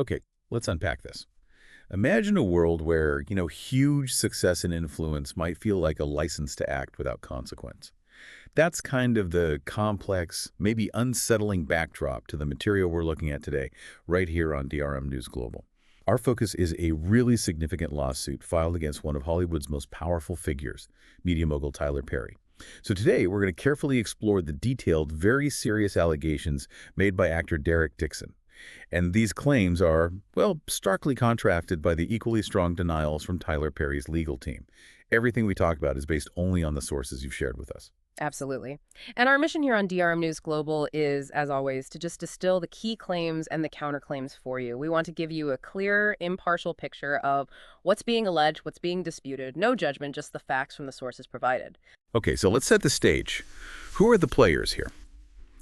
Okay, let's unpack this. Imagine a world where, huge success and influence might feel like a license to act without consequence. That's kind of the complex, maybe unsettling backdrop to the material we're looking at today, right here on DRM News Global. Our focus is a really significant lawsuit filed against one of Hollywood's most powerful figures, media mogul Tyler Perry. So today, we're going to carefully explore the detailed, very serious allegations made by actor Derek Dixon. And these claims are, well, starkly contrasted by the equally strong denials from Tyler Perry's legal team. Everything we talk about is based only on the sources you've shared with us. Absolutely. And our mission here on DRM News Global is, as always, to just distill the key claims and the counterclaims for you. We want to give you a clear, impartial picture of what's being alleged, what's being disputed. No judgment, just the facts from the sources provided. Okay, so let's set the stage. Who are the players here?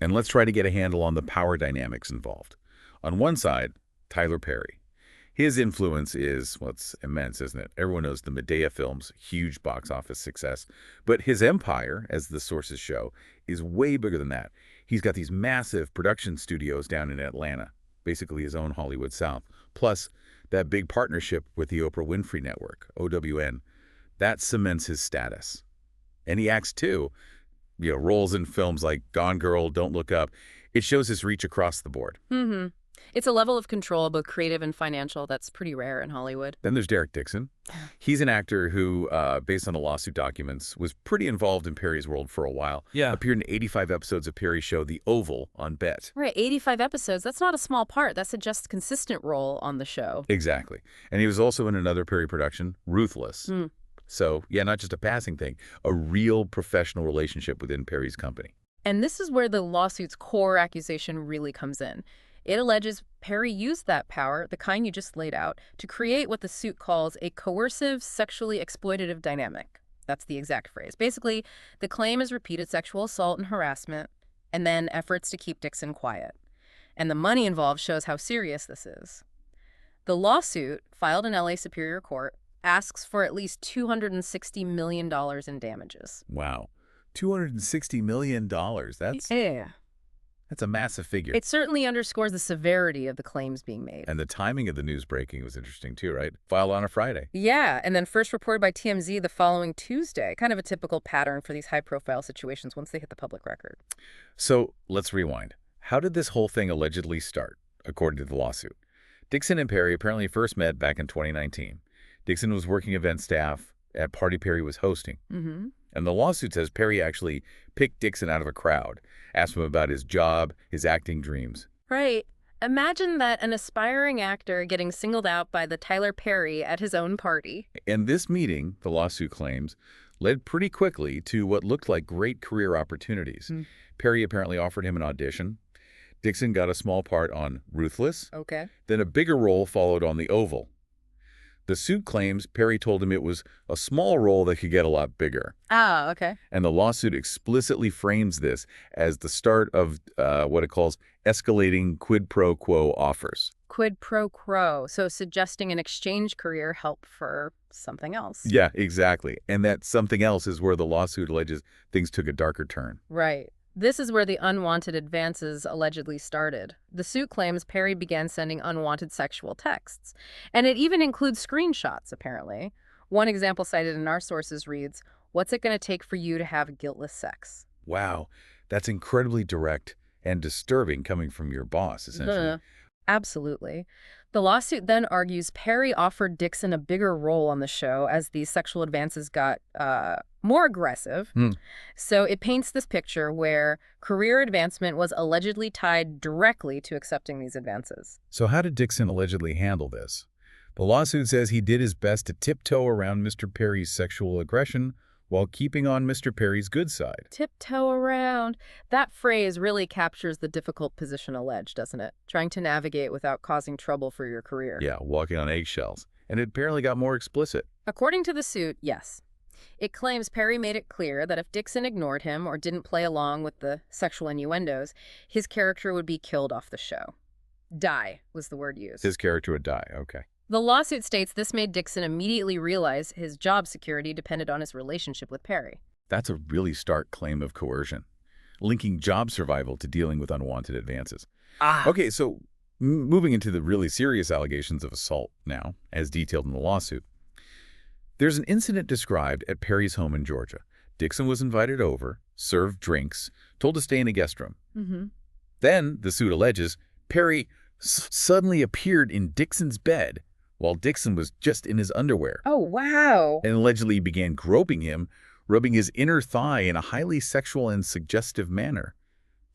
And let's try to get a handle on the power dynamics involved. On one side, Tyler Perry. His influence is, well, it's immense, isn't it? Everyone knows the Medea films, huge box office success. But his empire, as the sources show, is way bigger than that. He's got these massive production studios down in Atlanta, basically his own Hollywood South. Plus, that big partnership with the Oprah Winfrey Network, OWN, that cements his status. And he acts, too. Roles in films like Gone Girl, Don't Look Up. It shows his reach across the board. It's a level of control, both creative and financial, that's pretty rare in Hollywood. Then there's Derek Dixon. He's an actor who, based on the lawsuit documents, was pretty involved in Perry's world for a while. Yeah. Appeared in 85 episodes of Perry's show The Oval on BET. Right, 85 episodes. That's not a small part. That suggests a consistent role on the show. Exactly. And he was also in another Perry production, Ruthless. So, yeah, not just a passing thing, a real professional relationship within Perry's company. And this is where the lawsuit's core accusation really comes in. It alleges Perry used that power, the kind you just laid out, to create what the suit calls a coercive, sexually exploitative dynamic. That's the exact phrase. Basically, the claim is repeated sexual assault and harassment, and then efforts to keep Dixon quiet. And the money involved shows how serious this is. The lawsuit, filed in LA Superior Court, asks for at least $260 million in damages. Wow. $260 million. That's a massive figure. It certainly underscores the severity of the claims being made. And the timing of the news breaking was interesting too, right? Filed on a Friday. Yeah, and then first reported by TMZ the following Tuesday. Kind of a typical pattern for these high-profile situations once they hit the public record. So let's rewind. How did this whole thing allegedly start, according to the lawsuit? Dixon and Perry apparently first met back in 2019. Dixon was working event staff at party Perry was hosting. And the lawsuit says Perry actually picked Dixon out of a crowd, asked him about his job, his acting dreams. Right. Imagine that an aspiring actor getting singled out by the Tyler Perry at his own party. And this meeting, the lawsuit claims, led pretty quickly to what looked like great career opportunities. Perry apparently offered him an audition. Dixon got a small part on Ruthless. Okay. Then a bigger role followed on The Oval. The suit claims Perry told him it was a small role that could get a lot bigger. Ah, okay. And the lawsuit explicitly frames this as the start of what it calls escalating quid pro quo offers. Quid pro quo, so suggesting an exchange career help for something else. Yeah, exactly. And that something else is where the lawsuit alleges things took a darker turn. Right. This is where the unwanted advances allegedly started. The suit claims Perry began sending unwanted sexual texts. And it even includes screenshots, apparently. One example cited in our sources reads, "What's it going to take for you to have guiltless sex?" Wow, that's incredibly direct and disturbing coming from your boss, essentially. Absolutely. The lawsuit then argues Perry offered Dixon a bigger role on the show as these sexual advances got more aggressive. So it paints this picture where career advancement was allegedly tied directly to accepting these advances. So how did Dixon allegedly handle this? The lawsuit says he did his best to tiptoe around Mr. Perry's sexual aggression while keeping on Mr. Perry's good side. Tiptoe around. That phrase really captures the difficult position alleged, doesn't it? Trying to navigate without causing trouble for your career. Yeah, walking on eggshells. And it apparently got more explicit. According to the suit, yes. It claims Perry made it clear that if Dixon ignored him or didn't play along with the sexual innuendos, his character would be killed off the show. Die was the word used. His character would die, okay. The lawsuit states this made Dixon immediately realize his job security depended on his relationship with Perry. That's a really stark claim of coercion, linking job survival to dealing with unwanted advances. Okay, so Moving into the really serious allegations of assault now, as detailed in the lawsuit. There's an incident described at Perry's home in Georgia. Dixon was invited over, served drinks, told to stay in a guest room. Mm-hmm. Then, the suit alleges, Perry suddenly appeared in Dixon's bed while Dixon was just in his underwear Oh, wow. and allegedly began groping him, rubbing his inner thigh in a highly sexual and suggestive manner.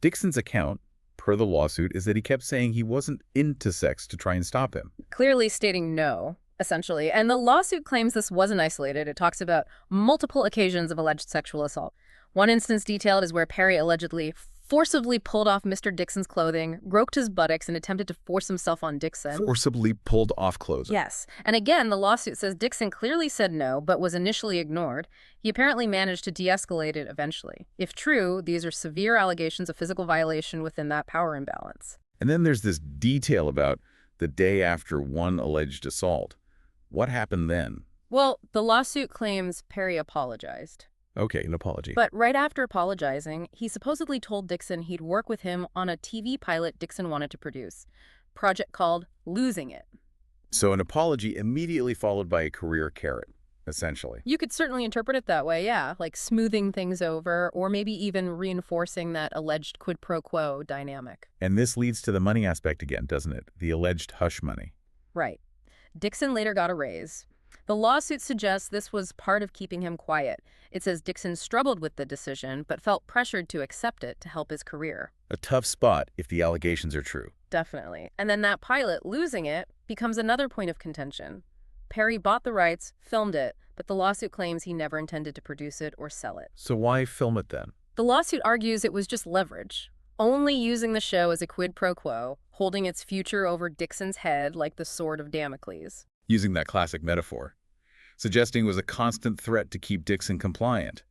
Dixon's account, per the lawsuit, is that he kept saying he wasn't into sex to try and stop him. Clearly stating no, essentially. And the lawsuit claims this wasn't isolated. It talks about multiple occasions of alleged sexual assault. One instance detailed is where Perry allegedly forcibly pulled off Mr. Dixon's clothing, groped his buttocks, and attempted to force himself on Dixon. Forcibly pulled off clothes. Yes. And again, the lawsuit says Dixon clearly said no, but was initially ignored. He apparently managed to de-escalate it eventually. If true, these are severe allegations of physical violation within that power imbalance. And then there's this detail about the day after one alleged assault. What happened then? Well, the lawsuit claims Perry apologized. Okay, an apology. But right after apologizing, he supposedly told Dixon he'd work with him on a TV pilot Dixon wanted to produce, project called Losing It. So an apology immediately followed by a career carrot, essentially. You could certainly interpret it that way, yeah, like smoothing things over or maybe even reinforcing that alleged quid pro quo dynamic. And this leads to the money aspect again, doesn't it? The alleged hush money. Right. Dixon later got a raise. The lawsuit suggests this was part of keeping him quiet. It says Dixon struggled with the decision, but felt pressured to accept it to help his career. A tough spot if the allegations are true. Definitely. And then that pilot, Losing It, becomes another point of contention. Perry bought the rights, filmed it, but the lawsuit claims he never intended to produce it or sell it. So why film it then? The lawsuit argues it was just leverage, only using the show as a quid pro quo, holding its future over Dixon's head like the sword of Damocles. Using that classic metaphor. Suggesting it was a constant threat to keep Dixon compliant.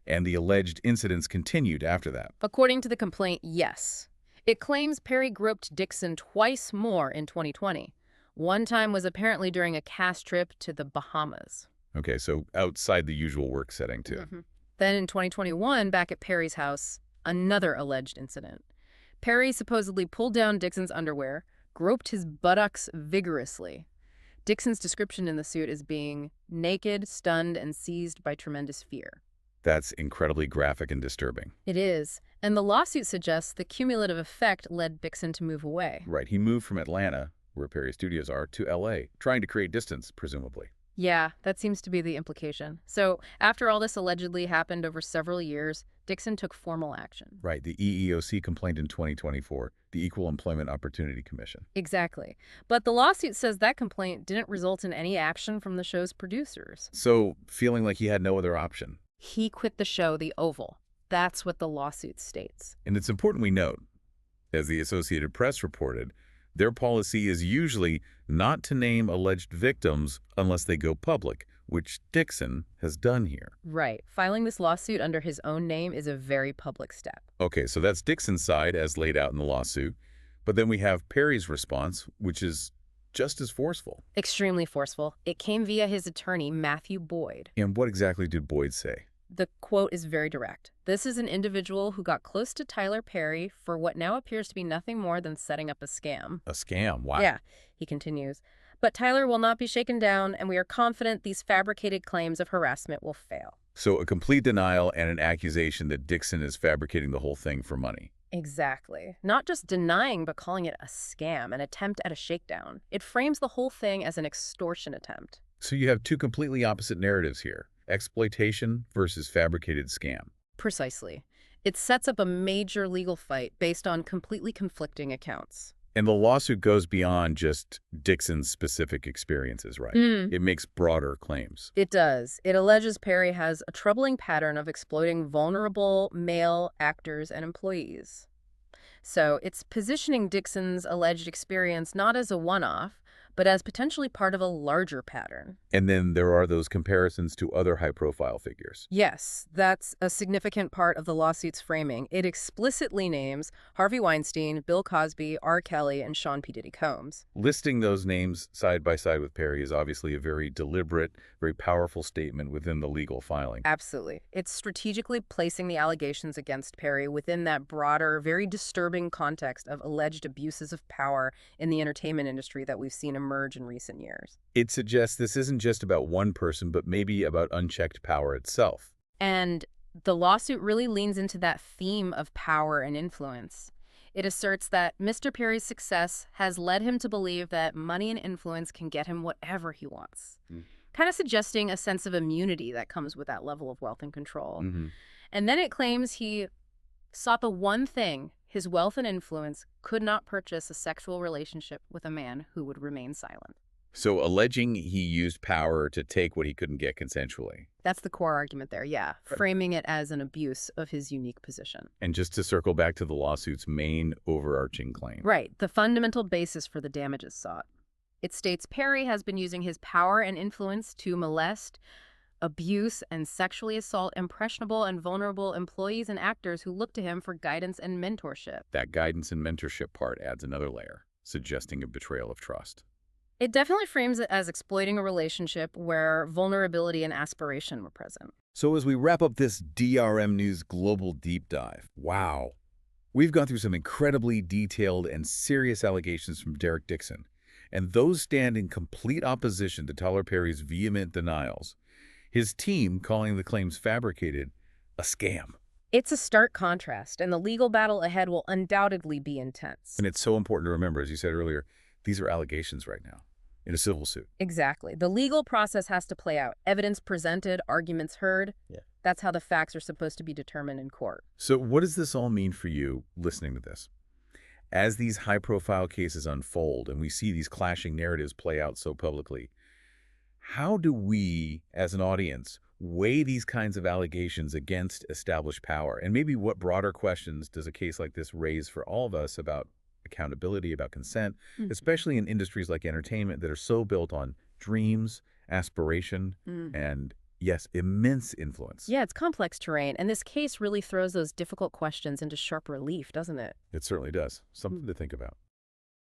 And the alleged incidents continued after that. According to the complaint, yes. It claims Perry groped Dixon twice more in 2020. One time was apparently during a cast trip to the Bahamas. Okay, so outside the usual work setting, too. Then in 2021, back at Perry's house, another alleged incident. Perry supposedly pulled down Dixon's underwear, groped his buttocks vigorously. Dixon's description in the suit is being naked, stunned, and seized by tremendous fear. That's incredibly graphic and disturbing. It is, and the lawsuit suggests the cumulative effect led Dixon to move away. Right, he moved from Atlanta, where Perry Studios are, to L.A., trying to create distance, presumably. Yeah, that seems to be the implication. So after all this allegedly happened over several years, Dixon took formal action. Right, the EEOC complained in 2024, the Equal Employment Opportunity Commission. Exactly. But the lawsuit says that complaint didn't result in any action from the show's producers. So, feeling like he had no other option. He quit the show, The Oval. That's what the lawsuit states. And it's important we note, as the Associated Press reported, their policy is usually not to name alleged victims unless they go public, which Dixon has done here. Right. Filing this lawsuit under his own name is a very public step. Okay, so that's Dixon's side as laid out in the lawsuit. But then we have Perry's response, which is just as forceful. Extremely forceful. It came via his attorney, Matthew Boyd. And what exactly did Boyd say? The quote is very direct. This is an individual who got close to Tyler Perry for what now appears to be nothing more than setting up a scam. A scam? Wow. Yeah, he continues. But Tyler will not be shaken down, and we are confident these fabricated claims of harassment will fail. So a complete denial and an accusation that Dixon is fabricating the whole thing for money. Exactly. Not just denying, but calling it a scam, an attempt at a shakedown. It frames the whole thing as an extortion attempt. So you have two completely opposite narratives here. Exploitation versus fabricated scam. Precisely. It sets up a major legal fight based on completely conflicting accounts. And the lawsuit goes beyond just Dixon's specific experiences, right? It makes broader claims. It does. It alleges Perry has a troubling pattern of exploiting vulnerable male actors and employees. So it's positioning Dixon's alleged experience not as a one-off, but as potentially part of a larger pattern. And then there are those comparisons to other high-profile figures. Yes, that's a significant part of the lawsuit's framing. It explicitly names Harvey Weinstein, Bill Cosby, R. Kelly, and Sean P. Diddy Combs. Listing those names side by side with Perry is obviously a very deliberate, very powerful statement within the legal filing. Absolutely. It's strategically placing the allegations against Perry within that broader, very disturbing context of alleged abuses of power in the entertainment industry that we've seen emerge in recent years. It suggests this isn't just about one person, but maybe about unchecked power itself. And the lawsuit really leans into that theme of power and influence. It asserts that Mr. Perry's success has led him to believe that money and influence can get him whatever he wants, kind of suggesting a sense of immunity that comes with that level of wealth and control. Mm-hmm. And then it claims he sought the one thing his wealth and influence could not purchase: a sexual relationship with a man who would remain silent. So alleging he used power to take what he couldn't get consensually. That's the core argument there, yeah, Right. framing it as an abuse of his unique position. And just to circle back to the lawsuit's main overarching claim. Right, the fundamental basis for the damages sought. It states Perry has been using his power and influence to molest, abuse, and sexually assault impressionable and vulnerable employees and actors who look to him for guidance and mentorship. That guidance and mentorship part adds another layer, suggesting a betrayal of trust. It definitely frames it as exploiting a relationship where vulnerability and aspiration were present. So as we wrap up this DRM News Global Deep Dive, wow, we've gone through some incredibly detailed and serious allegations from Derek Dixon, and those stand in complete opposition to Tyler Perry's vehement denials, his team calling the claims fabricated a scam. It's a stark contrast, and the legal battle ahead will undoubtedly be intense. And it's so important to remember, as you said earlier, these are allegations right now in a civil suit. Exactly. The legal process has to play out. Evidence presented, arguments heard. Yeah. That's how the facts are supposed to be determined in court. So what does this all mean for you listening to this? As these high-profile cases unfold and we see these clashing narratives play out so publicly, how do we, as an audience, weigh these kinds of allegations against established power? And maybe what broader questions does a case like this raise for all of us about accountability, about consent, especially in industries like entertainment that are so built on dreams, aspiration, and, yes, immense influence? Yeah, it's complex terrain, and this case really throws those difficult questions into sharp relief, doesn't it? It certainly does. Something to think about.